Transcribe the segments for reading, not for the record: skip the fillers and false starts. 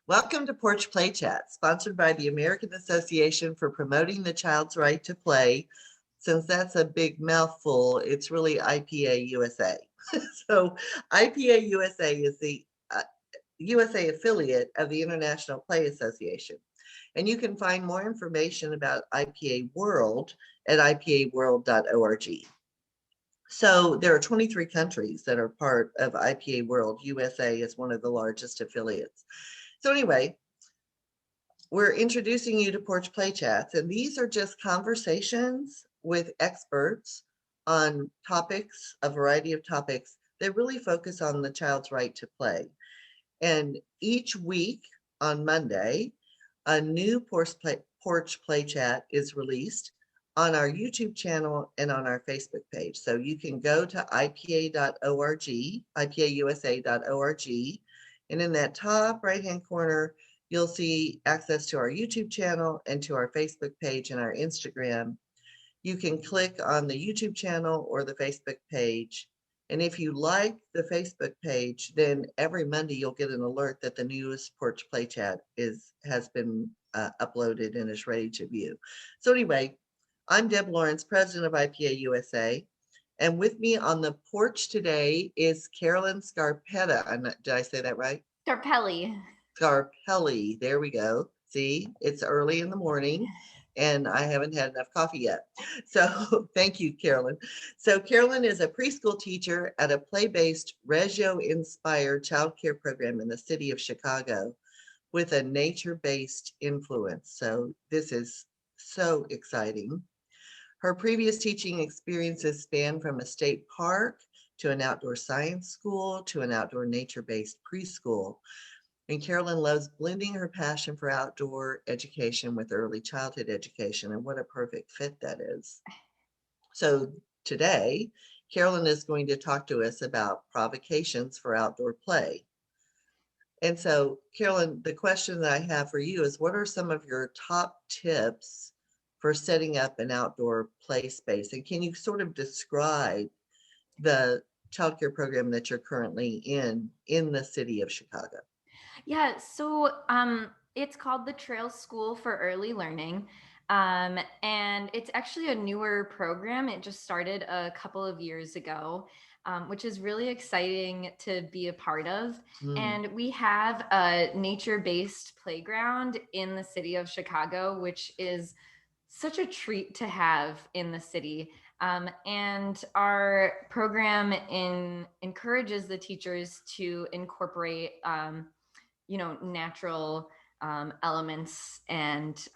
Welcome to Porch Play Chat, sponsored by the American Association for Promoting the Child's Right to Play. Since that's a big mouthful, it's really IPA-USA. So IPA-USA is the USA affiliate of the International Play Association. And you can find more information about IPA World at ipaworld.org. So there are 23 countries that are part of IPA World. USA is one of the largest affiliates. So anyway, we're introducing you to Porch Play Chats, and these are just conversations with experts on topics, a variety of topics that really focus on the child's right to play. And each week on Monday, a new Porch Play Chat is released on our YouTube channel and on our Facebook page. So you can go to ipa.org, IPAUSA.org, and in that top right-hand corner, you'll see access to our YouTube channel and to our Facebook page and our Instagram. You can click on the YouTube channel or the Facebook page. And if you like the Facebook page, then every Monday you'll get an alert that the newest Porch Play Chat has been uploaded and is ready to view. So anyway, I'm Deb Lawrence, president of IPA USA. And with me on the porch today is Carolyn Scarpelli. Did I say that right? Scarpelli. Scarpelli. There we go. See, it's early in the morning and I haven't had enough coffee yet. So thank you, Carolyn. So Carolyn is a preschool teacher at a play-based reggio-inspired childcare program in the city of Chicago with a nature-based influence. So this is so exciting. Her previous teaching experiences span from a state park to an outdoor science school to an outdoor nature-based preschool. And Carolyn loves blending her passion for outdoor education with early childhood education, and what a perfect fit that is. So today, Carolyn is going to talk to us about provocations for outdoor play. And so, Carolyn, the question that I have for you is, what are some of your top tips for setting up an outdoor play space? And can you sort of describe the childcare program that you're currently in the city of Chicago? Yeah, so it's called the Trail School for Early Learning. And it's actually a newer program. It just started a couple of years ago, which is really exciting to be a part of. And we have a nature-based playground in the city of Chicago, which is such a treat to have in the city. And our program encourages the teachers to incorporate natural elements and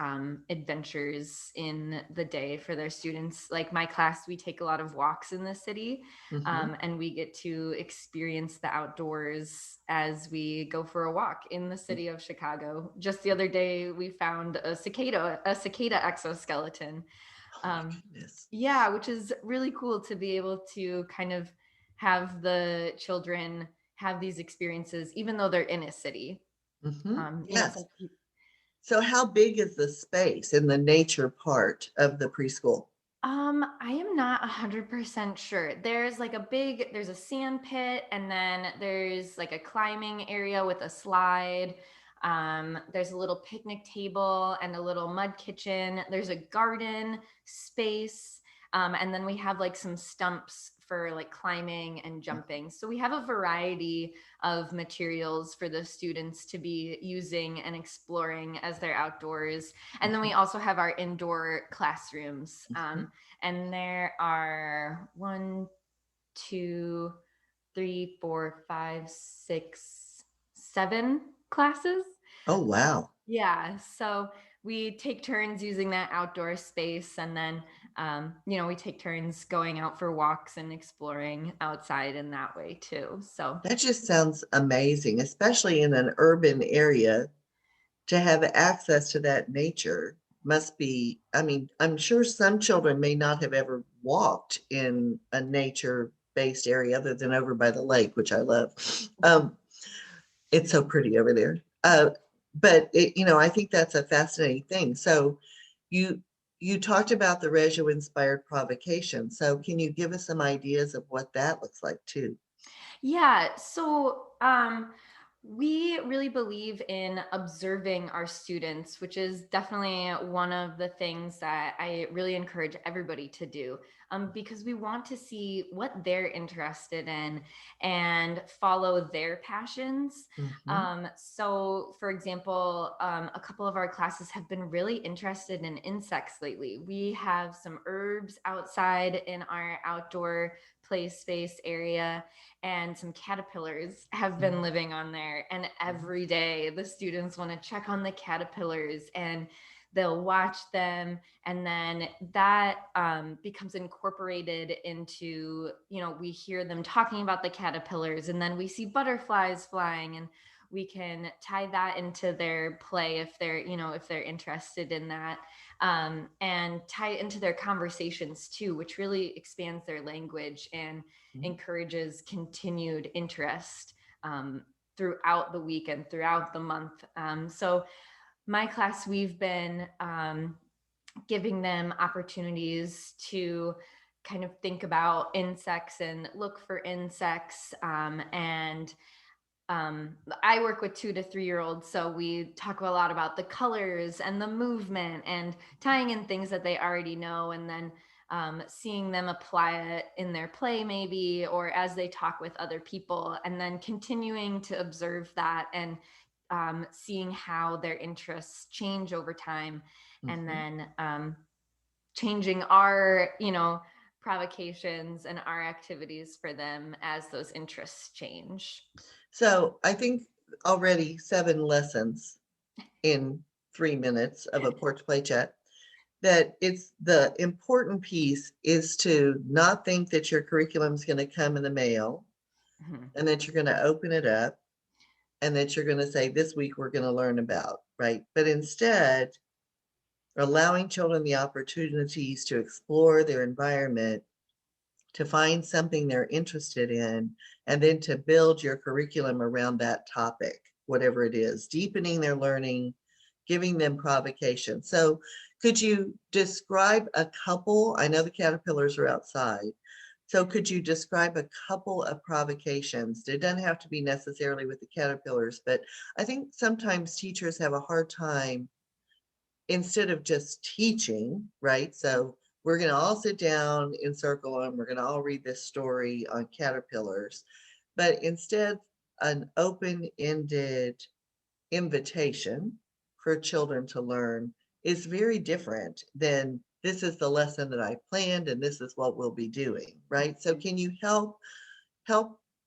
adventures in the day for their students. Like my class, we take a lot of walks in the city, and we get to experience the outdoors as we go for a walk in the city of Chicago. Just the other day, we found a cicada exoskeleton. Yeah, which is really cool to be able to kind of have the children have these experiences, even though they're in a city. Yes. So how big is the space in the nature part of the preschool? I am not 100% sure. There's a sand pit, and then there's like a climbing area with a slide. There's a little picnic table and a little mud kitchen. There's a garden space. And then we have like some stumps for like climbing and jumping. So we have a variety of materials for the students to be using and exploring as they're outdoors. And then we also have our indoor classrooms. And there are 1, 2, 3, 4, 5, 6, 7 classes. Oh, wow. Yeah. So we take turns using that outdoor space, and then we take turns going out for walks and exploring outside in that way too. So that just sounds amazing, especially in an urban area. To have access to that nature must be, I mean, I'm sure some children may not have ever walked in a nature-based area other than over by the lake, which I love. It's so pretty over there. But I think that's a fascinating thing. So you talked about the reggio-inspired provocation. So can you give us some ideas of what that looks like too? Yeah. So We really believe in observing our students, which is definitely one of the things that I really encourage everybody to do, because we want to see what they're interested in and follow their passions. Mhm. So, for example, a couple of our classes have been really interested in insects lately. We have some herbs outside in our outdoor play space area, and some caterpillars have been Mhm. living on there. And every day the students want to check on the caterpillars and they'll watch them. And then that becomes incorporated into, we hear them talking about the caterpillars, and then we see butterflies flying, and we can tie that into their play if they're interested in that, and tie it into their conversations too, which really expands their language and Mhm. encourages continued interest throughout the week and throughout the month. So my class, we've been giving them opportunities to kind of think about insects and look for insects, and I work with 2 to 3 year olds, so we talk a lot about the colors and the movement and tying in things that they already know, and then seeing them apply it in their play, maybe, or as they talk with other people, and then continuing to observe that and seeing how their interests change over time, and Mhm. then changing our, provocations and our activities for them as those interests change. So I think already 7 lessons in 3 minutes of a porch play chat, that it's the important piece is to not think that your curriculum is gonna come in the mail Mhm. and that you're gonna open it up and that you're gonna say, "This week we're gonna learn about," right? But instead, allowing children the opportunities to explore their environment, to find something they're interested in, and then to build your curriculum around that topic, whatever it is, deepening their learning, giving them provocation. So, could you describe a couple? I know the caterpillars are outside. So, could you describe a couple of provocations? It doesn't have to be necessarily with the caterpillars, but I think sometimes teachers have a hard time instead of just teaching, right? So we're going to all sit down in circle and we're going to all read this story on caterpillars, but instead, an open ended invitation for children to learn is very different than this is the lesson that I planned and this is what we'll be doing, right? So can you help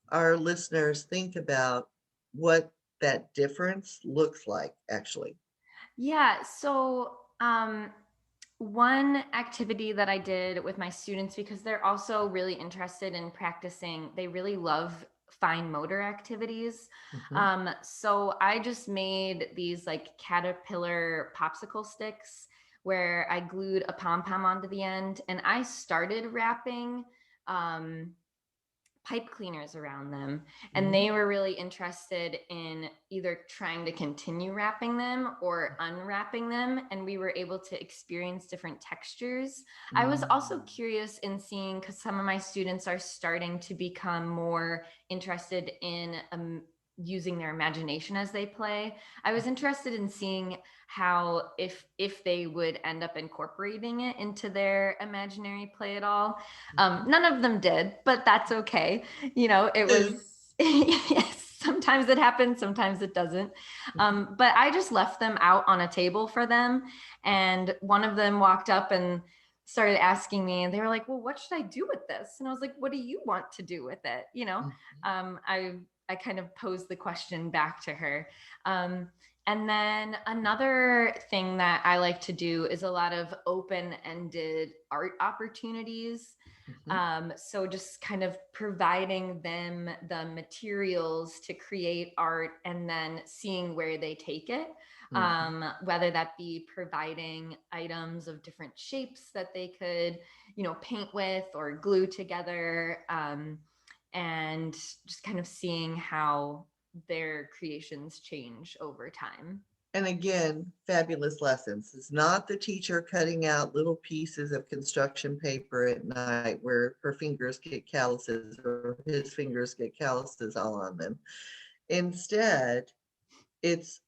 our listeners think about what that difference looks like actually? Yeah. So, one activity that I did with my students, because they're also really interested in practicing, they really love fine motor activities. Mhm. So I just made these like caterpillar popsicle sticks where I glued a pom pom onto the end, and I started wrapping. Um, Pipe cleaners around them, and Mhm. they were really interested in either trying to continue wrapping them or unwrapping them, and we were able to experience different textures. I was also Mm. curious in seeing, because some of my students are starting to become more interested in using their imagination as they play. I was interested in seeing how, if they would end up incorporating it into their imaginary play at all. Mhm. None of them did, but that's okay. It was, Oops. yes, sometimes it happens, sometimes it doesn't. Mhm. But I just left them out on a table for them. And one of them walked up and started asking me, and they were like, well, what should I do with this? And I was like, what do you want to do with it? Mhm. I kind of posed the question back to her. Um, and then another thing that I like to do is a lot of open-ended art opportunities. Mhm. So just kind of providing them the materials to create art and then seeing where they take it. Mhm. Whether that be providing items of different shapes that they could, paint with or glue together, and just kind of seeing how their creations change over time. And again, fabulous lessons. It's not the teacher cutting out little pieces of construction paper at night where her fingers get calluses or his fingers get calluses all on them. Instead, it's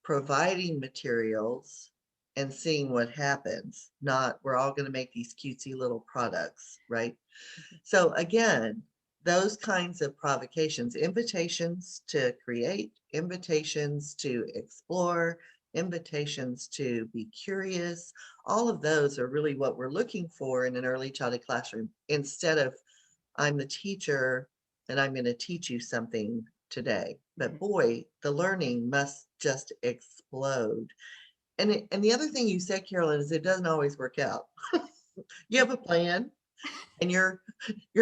providing materials and seeing what happens, not we're all going to make these cutesy little products, right? So again, those kinds of provocations, invitations to create, invitations to explore, invitations to be curious, all of those are really what we're looking for in an early childhood classroom. Instead of, I'm the teacher and I'm going to teach you something today. But boy, the learning must just explode. And the other thing you said, Carolyn, is it doesn't always work out. You have a plan and you're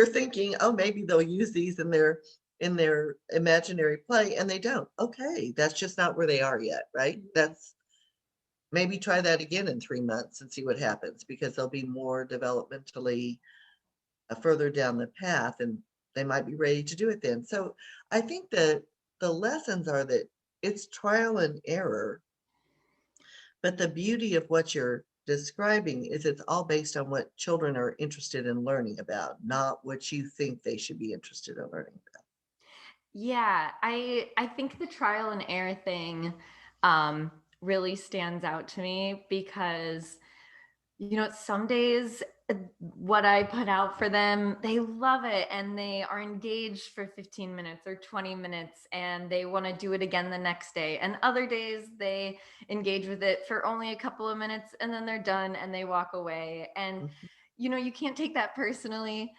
thinking, oh, maybe they'll use these in their imaginary play, and they don't. Okay, that's just not where they are yet, right? That's maybe try that again in 3 months and see what happens, because they'll be more developmentally further down the path and they might be ready to do it then. So I think that the lessons are that it's trial and error, but the beauty of what you're describing is it's all based on what children are interested in learning about, not what you think they should be interested in learning about. Yeah, I think the trial and error thing um really stands out to me because some days what I put out for them, they love it and they are engaged for 15 minutes or 20 minutes and they want to do it again the next day. And other days they engage with it for only a couple of minutes and then they're done and they walk away. And Mhm. you can't take that personally.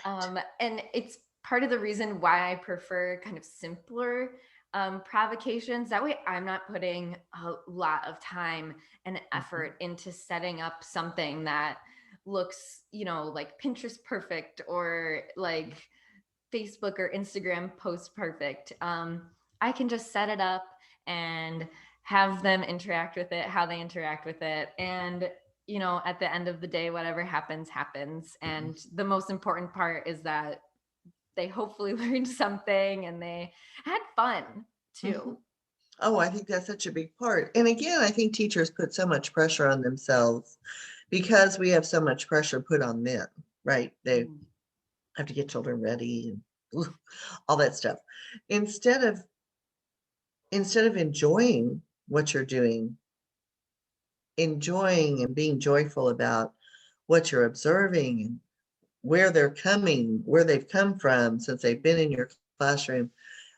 Right. And it's part of the reason why I prefer kind of simpler provocations. That way, I'm not putting a lot of time and Mhm. effort into setting up something that looks, like Pinterest perfect or like Facebook or Instagram post perfect. I can just set it up and have them interact with it, how they interact with it. And, at the end of the day, whatever happens, happens. And the most important part is that they hopefully learned something and they had fun Mhm. too. Oh, I think that's such a big part. And again, I think teachers put so much pressure on themselves because we have so much pressure put on them, right? They Mm. have to get children ready and all that stuff. Instead of enjoying what you're doing, enjoying and being joyful about what you're observing and where they've come from since they've been in your classroom.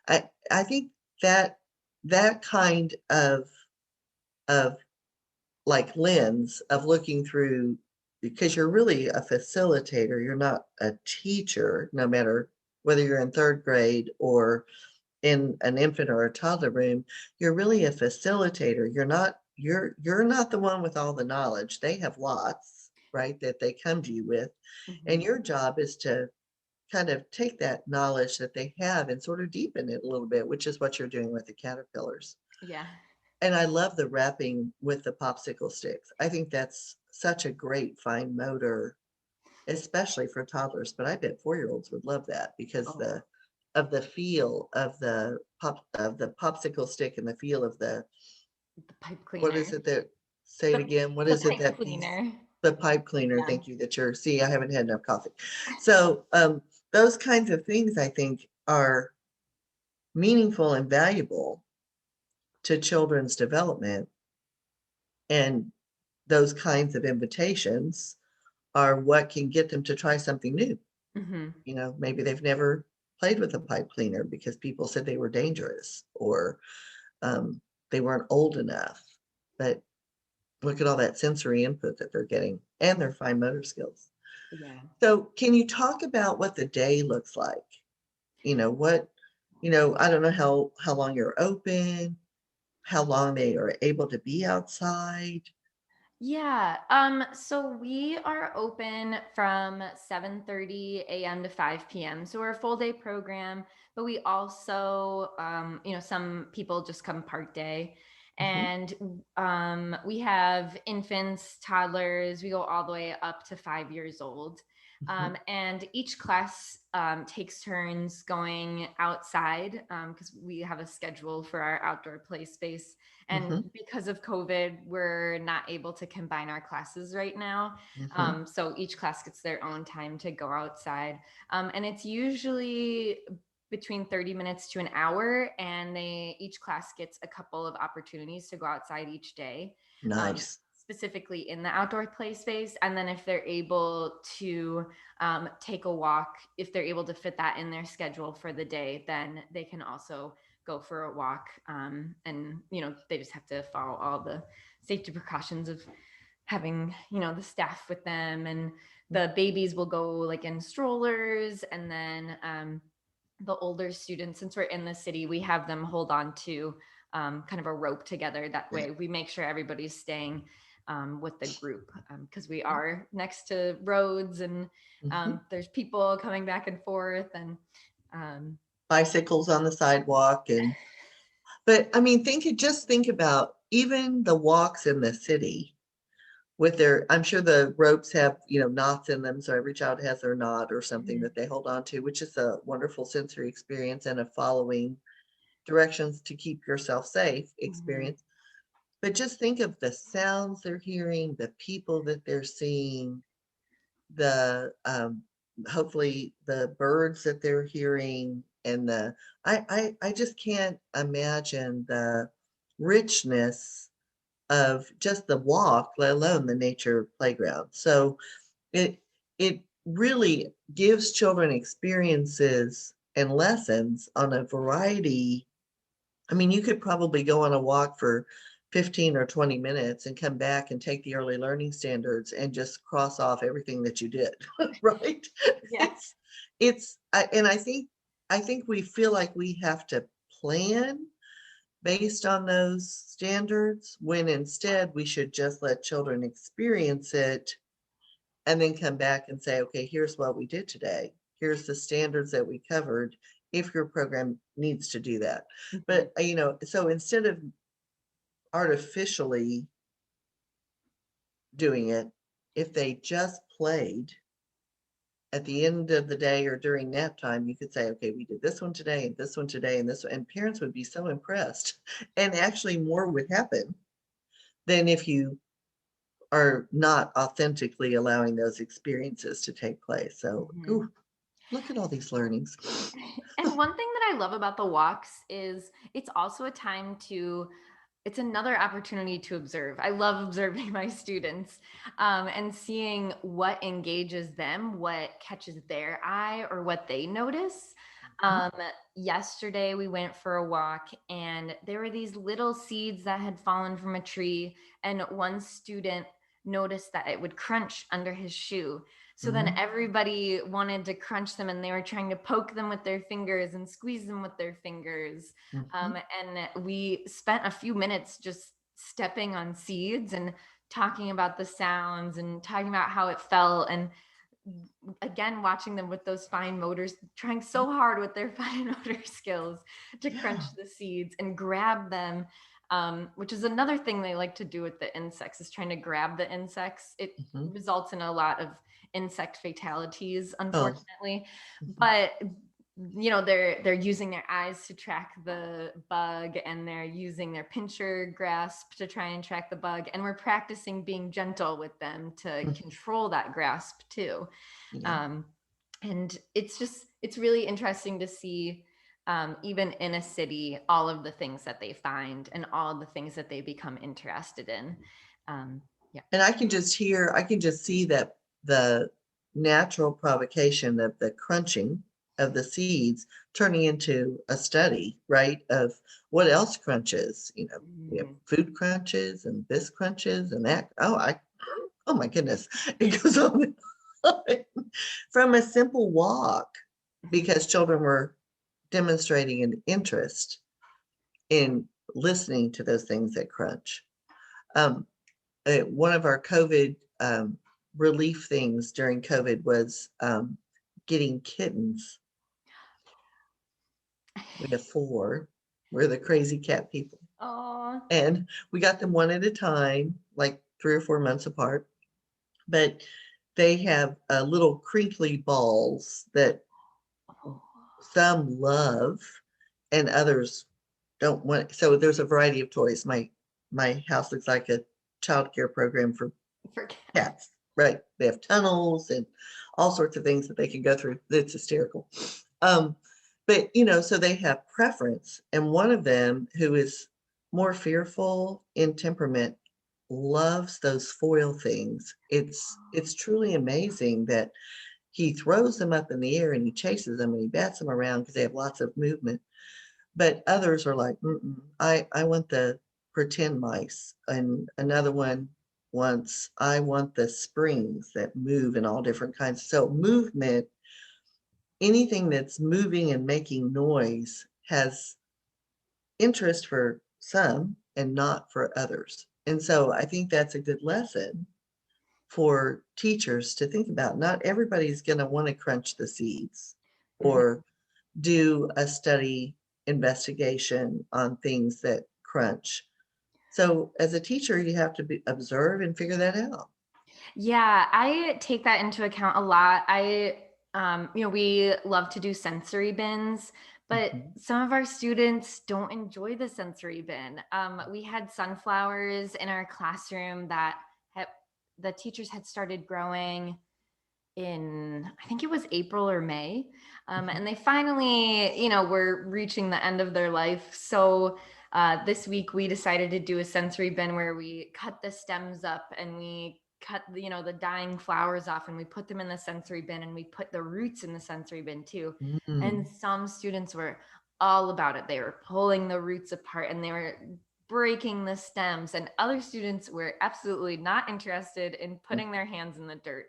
I think that that kind of like lens of looking through, because you're really a facilitator, you're not a teacher, no matter whether you're in third grade or in an infant or a toddler room, you're really a facilitator. You're not the one with all the knowledge. They have lots, right, that they come to you with. And Mhm. your job is to kind of take that knowledge that they have and sort of deepen it a little bit, which is what you're doing with the caterpillars. Yeah. And I love the wrapping with the popsicle sticks. I think that's such a great fine motor, especially for toddlers, but I bet 4-year-olds would love that because Oh, the feel of the popsicle stick and the feel of the, the pipe what is cleaner. it that, say it The again, what the is it, pipe that piece? cleaner. The pipe cleaner, Yeah. thank you, that you're, see, I haven't had enough coffee. So those kinds of things I think are meaningful and valuable to children's development. And those kinds of invitations are what can get them to try something new. Hmm. Maybe they've never played with a pipe cleaner because people said they were dangerous, or um, they weren't old enough. But look at all that sensory input that they're getting and their fine motor skills. Yeah. So can you talk about what the day looks like? What, I don't know how long you're open, how long they are able to be outside. Yeah. So we are open from 7:30 a.m. to 5 p.m. So we're a full day program, but we also, some people just come part day. Mhm, And we have infants, toddlers, we go all the way up to 5 years old. mhm, And each class takes turns going outside because we have a schedule for our outdoor play space. And mhm, because of COVID, we're not able to combine our classes right now. mhm, So each class gets their own time to go outside. And it's usually between 30 minutes to an hour, and each class gets a couple of opportunities to go outside each day. Nice. Specifically in the outdoor play space. And then if they're able to take a walk, if they're able to fit that in their schedule for the day, then they can also go for a walk. And, they just have to follow all the safety precautions of having, the staff with them. And the babies will go like in strollers. And then the older students, since we're in the city, we have them hold on to kind of a rope together. That way we make sure everybody's staying with the group, because we are next to roads, and there's people coming back and forth, and bicycles on the sidewalk. But I mean, just think about even the walks in the city with I'm sure the ropes have, knots in them. So every child has their knot or something that they hold on to, which is a wonderful sensory experience and a following directions to keep yourself safe experience. But just think of the sounds they're hearing, the people that they're seeing, the hopefully the birds that they're hearing, and I just can't imagine the richness of just the walk, let alone the nature playground. So it really gives children experiences and lessons on a variety. I mean, you could probably go on a walk for 15 or 20 minutes and come back and take the early learning standards and just cross off everything that you did, right? Yes. And I think we feel like we have to plan based on those standards, when instead we should just let children experience it and then come back and say, okay, here's what we did today. Here's the standards that we covered if your program needs to do that. But, so instead of artificially doing it, if they just played at the end of the day or during nap time, you could say, okay, we did this one today and this one today and this one, and parents would be so impressed, and actually more would happen than if you are not authentically allowing those experiences to take place. So, ooh, look at all these learnings. And one thing that I love about the walks is it's also a time it's another opportunity to observe. I love observing my students and seeing what engages them, what catches their eye, or what they notice. Yesterday we went for a walk, and there were these little seeds that had fallen from a tree, and one student noticed that it would crunch under his shoe. So then everybody wanted to crunch them, and they were trying to poke them with their fingers and squeeze them with their fingers. And we spent a few minutes just stepping on seeds and talking about the sounds and talking about how it felt. And again, watching them with those fine motors, trying so hard with their fine motor skills to crunch the seeds and grab them. Which is another thing they like to do with the insects, is trying to grab the insects. It results in a lot of insect fatalities, unfortunately. But they're using their eyes to track the bug, and they're using their pincher grasp to try and track the bug, and we're practicing being gentle with them to control that grasp too. And it's really interesting to see, even in a city, all of the things that they find and all of the things that they become interested in. And I can just see that the natural provocation of the crunching of the seeds turning into a study, right? Of what else crunches, we have food crunches and this crunches and that. Oh my goodness. It goes on from a simple walk, because children were demonstrating an interest in listening to those things that crunch. One of our COVID relief things during COVID was getting kittens. We have 4. We're the crazy cat people. Aww. And we got them one at a time, like 3 or 4 months apart. But they have little crinkly balls that some love and others don't want. So there's a variety of toys. My house looks like a child care program for cats, right? They have tunnels and all sorts of things that they can go through. It's hysterical. But, so they have preference. And one of them, who is more fearful in temperament, loves those foil things. It's truly amazing that he throws them up in the air and he chases them and he bats them around because they have lots of movement. But others are like, I want the pretend mice. And another one wants, I want the springs that move in all different kinds. So movement, anything that's moving and making noise has interest for some and not for others. And so I think that's a good lesson for teachers to think about. Not everybody's going to want to crunch the seeds or do a study investigation on things that crunch. So as a teacher, you have to observe and figure that out. Yeah, I take that into account a lot. We love to do sensory bins, but some of our students don't enjoy the sensory bin. We had sunflowers in our classroom that the teachers had started growing in, I think it was April or May. And they finally, were reaching the end of their life. So this week we decided to do a sensory bin where we cut the stems up and we cut, the dying flowers off and we put them in the sensory bin, and we put the roots in the sensory bin too. And some students were all about it. They were pulling the roots apart and they were breaking the stems, and other students were absolutely not interested in putting their hands in the dirt.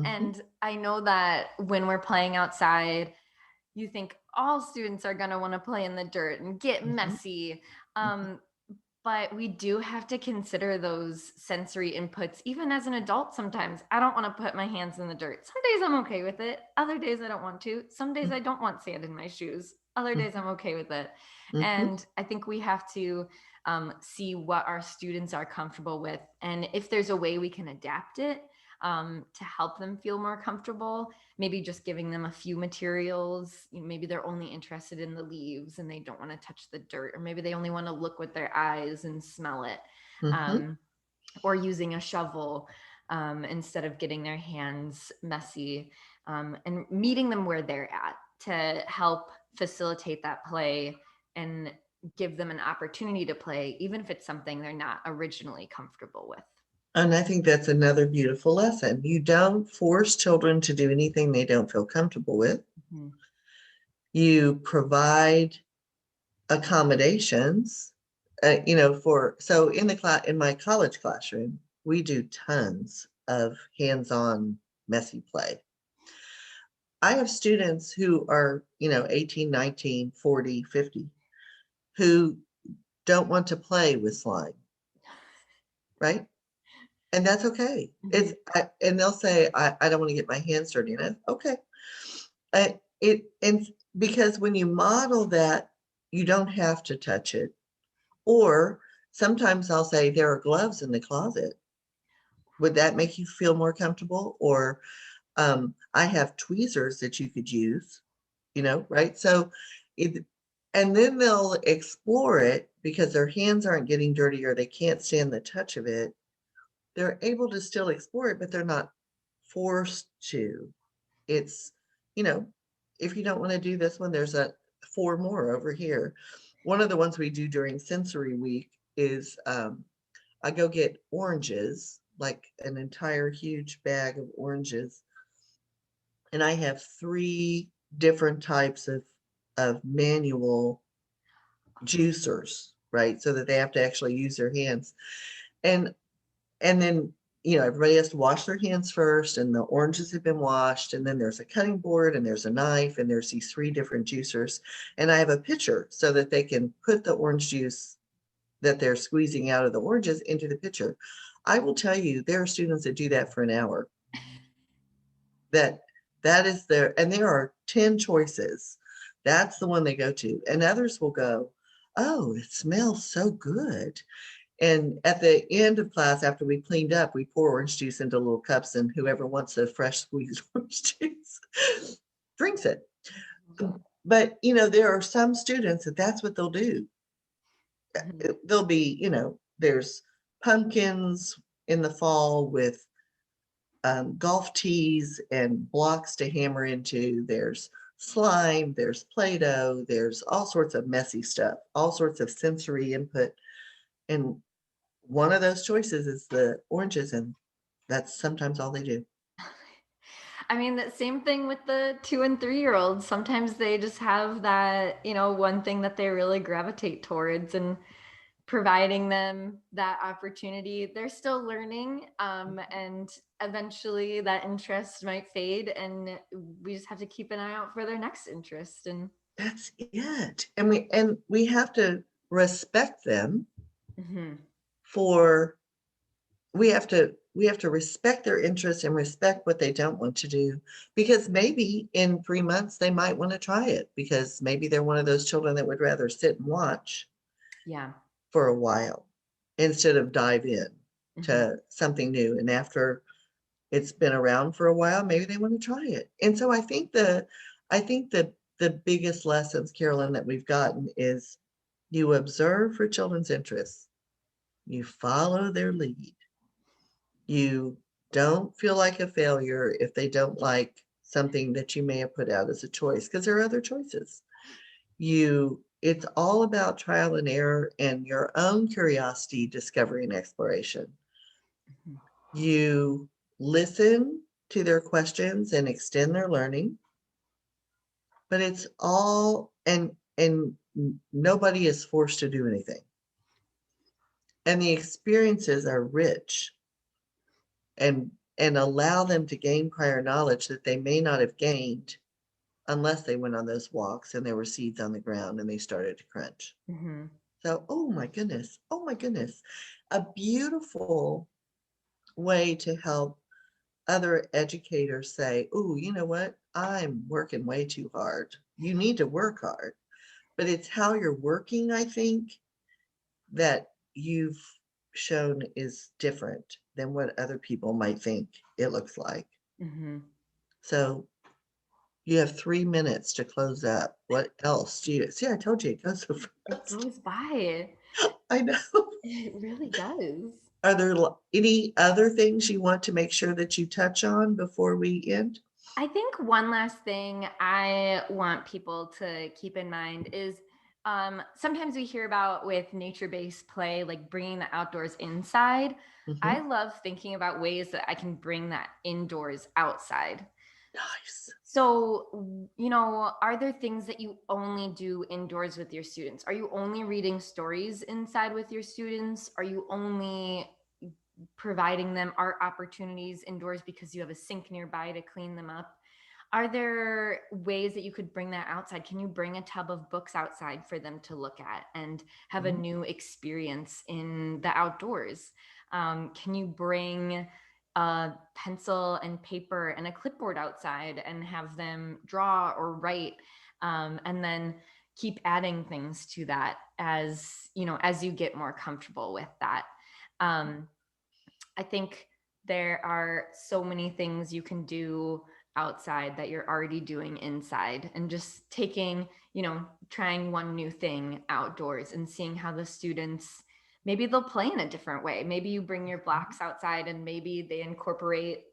And I know that when we're playing outside, you think all students are going to want to play in the dirt and get messy. But we do have to consider those sensory inputs, even as an adult. Sometimes I don't want to put my hands in the dirt. Some days I'm okay with it. Other days I don't want to. Some days I don't want sand in my shoes. Other days I'm okay with it. And I think we have to see what our students are comfortable with. And if there's a way we can adapt it to help them feel more comfortable, maybe just giving them a few materials. Maybe they're only interested in the leaves and they don't want to touch the dirt, or maybe they only want to look with their eyes and smell it, or using a shovel instead of getting their hands messy, and meeting them where they're at to help facilitate that play and give them an opportunity to play, even if it's something they're not originally comfortable with. And I think that's another beautiful lesson. You don't force children to do anything they don't feel comfortable with. You provide accommodations, so in my college classroom, we do tons of hands-on messy play. I have students who are, 18, 19, 40, 50, who don't want to play with slime, right? And that's okay. And they'll say, I don't want to get my hands dirty. And okay. And because when you model that, you don't have to touch it. Or sometimes I'll say, there are gloves in the closet. Would that make you feel more comfortable? Or I have tweezers that you could use, right? So and then they'll explore it because their hands aren't getting dirty or they can't stand the touch of it. They're able to still explore it, but they're not forced to. It's, if you don't want to do this one, there's 4 more over here. One of the ones we do during sensory week is I go get oranges, like an entire huge bag of oranges. And I have 3 different types of manual juicers, right? So that they have to actually use their hands. And then, everybody has to wash their hands first, and the oranges have been washed, and then there's a cutting board and there's a knife and there's these 3 different juicers. And I have a pitcher so that they can put the orange juice that they're squeezing out of the oranges into the pitcher. I will tell you, there are students that do that for an hour. That is and there are 10 choices. That's the one they go to. And others will go, oh, it smells so good. And at the end of class, after we cleaned up, we pour orange juice into little cups, and whoever wants a fresh squeezed orange juice drinks it. But, there are some students that's what they'll do. There'll be, there's pumpkins in the fall with golf tees and blocks to hammer into. There's slime, there's Play-Doh, there's all sorts of messy stuff, all sorts of sensory input. And one of those choices is the oranges, and that's sometimes all they do. I mean, the same thing with the 2 and 3-year-olds. Sometimes they just have that, one thing that they really gravitate towards, and providing them that opportunity. They're still learning, and eventually that interest might fade, and we just have to keep an eye out for their next interest. And That's it. And we have to respect them Mhm. for we have to respect their interests and respect what they don't want to do, because maybe in 3 months they might want to try it, because maybe they're one of those children that would rather sit and watch Yeah. for a while instead of dive in Mhm. to something new. And after it's been around for a while, maybe they want to try it. And so I think the biggest lessons, Carolyn, that we've gotten is you observe for children's interests, you follow their lead, you don't feel like a failure if they don't like something that you may have put out as a choice, because there are other choices. It's all about trial and error and your own curiosity, discovery, and exploration. Mhm. You listen to their questions and extend their learning, but it's all and nobody is forced to do anything. And the experiences are rich and allow them to gain prior knowledge that they may not have gained unless they went on those walks and there were seeds on the ground and they started to crunch. Mhm. So, oh my goodness, a beautiful way to help other educators say, oh, you know what? I'm working way too hard. You need to work hard, but it's how you're working, I think, that you've shown is different than what other people might think it looks like. Mhm. So you have 3 minutes to close up. What else do you see? I told you it goes so It fast. goes by. I know. It really does. Are there any other things you want to make sure that you touch on before we end? I think one last thing I want people to keep in mind is, sometimes we hear about with nature-based play, like bringing the outdoors inside. I Mhm. love thinking about ways that I can bring that indoors outside. Nice. So, are there things that you only do indoors with your students? Are you only reading stories inside with your students? Are you only providing them art opportunities indoors because you have a sink nearby to clean them up? Are there ways that you could bring that outside? Can you bring a tub of books outside for them to look at and have a Mhm. new experience in the outdoors? Can you bring a pencil and paper and a clipboard outside and have them draw or write, and then keep adding things to that as you get more comfortable with that? I think there are so many things you can do outside that you're already doing inside, and just trying one new thing outdoors and seeing how the students, maybe they'll play in a different way. Maybe you bring your blocks outside and maybe they incorporate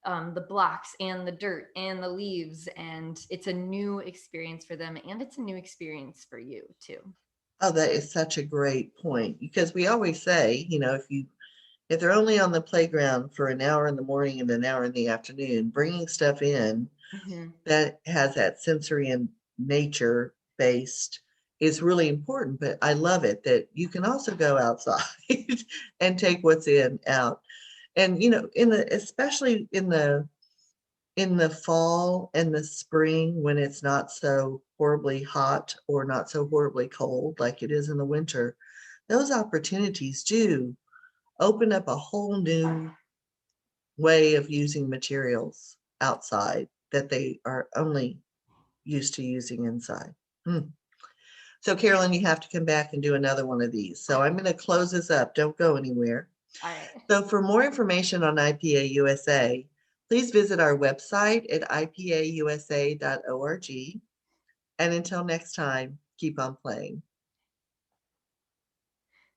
the blocks and the dirt and the leaves, and it's a new experience for them, and it's a new experience for you too. Oh, that is such a great point, because we always say, if they're only on the playground for an hour in the morning and an hour in the afternoon, bringing stuff in Mm-hmm. that has that sensory and nature based is really important. But I love it that you can also go outside and take what's in out. And especially in the fall and the spring, when it's not so horribly hot or not so horribly cold like it is in the winter, those opportunities do open up a whole new way of using materials outside that they are only used to using inside. Hmm. So Carolyn, you have to come back and do another one of these. So I'm going to close this up. Don't go anywhere. All right. So for more information on IPA-USA, please visit our website at IPAUSA.org. And until next time, keep on playing.